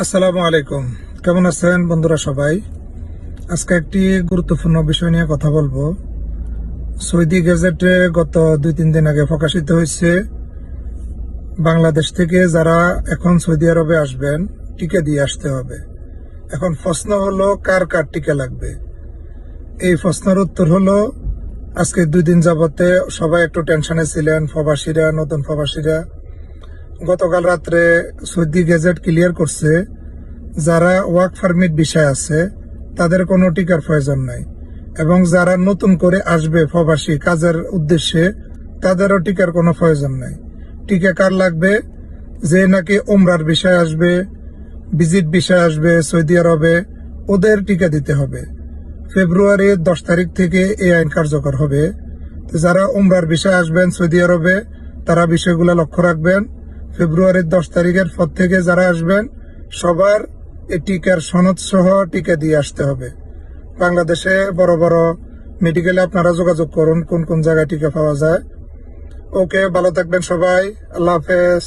আসসালামু আলাইকুম। কেমন আছেন বন্ধুরা সবাই? আজকে একটি গুরুত্বপূর্ণ বিষয় নিয়ে কথা বলবো। সৌদি গেজেটে গত 2-3 দিন আগে প্রকাশিত হয়েছে, বাংলাদেশ থেকে যারা এখন সৌদি আরবে আসবেন টিকা দিয়ে আসতে হবে। এখন প্রশ্ন হলো কার কার টিকা লাগবে। এই প্রশ্নের উত্তর হলো, আজকে 2 দিন যাবতে সবাই একটু টেনশনে ছিলেন, প্রবাসীরা, নতুন প্রবাসীরা। গতকাল রাত্রে সৌদি গেজেট ক্লিয়ার করছে, যারা ওয়ার্ক পারমিট বিষয় আছে তাদের কোনো টিকার প্রয়োজন নাই, এবং যারা নতুন করে আসবে প্রবাসী কাজের উদ্দেশ্যে তাদেরও টিকার কোনো প্রয়োজন নাই। টিকা কার লাগবে? যে নাকি ওমরার বিষয় আসবে, ভিজিট বিষয় আসবে সৌদি আরবে, ওদের টিকা দিতে হবে। ফেব্রুয়ারির 10 তারিখ থেকে এই আইন কার্যকর হবে। তো যারা ওমরার বিষয় আসবেন সৌদি আরবে তারা বিষয়গুলো লক্ষ্য রাখবেন। ফেব্রুয়ারির 10 তারিখের পর থেকে যারা আসবেন সবার এই টিকার সনদ সহ টিকা দিয়ে আসতে হবে। বাংলাদেশে বড় বড় মেডিকেলে আপনারা যোগাযোগ করুন কোন কোন জায়গায় টিকা পাওয়া যায়। ওকে, ভালো থাকবেন সবাই। আল্লাহ হাফেজ।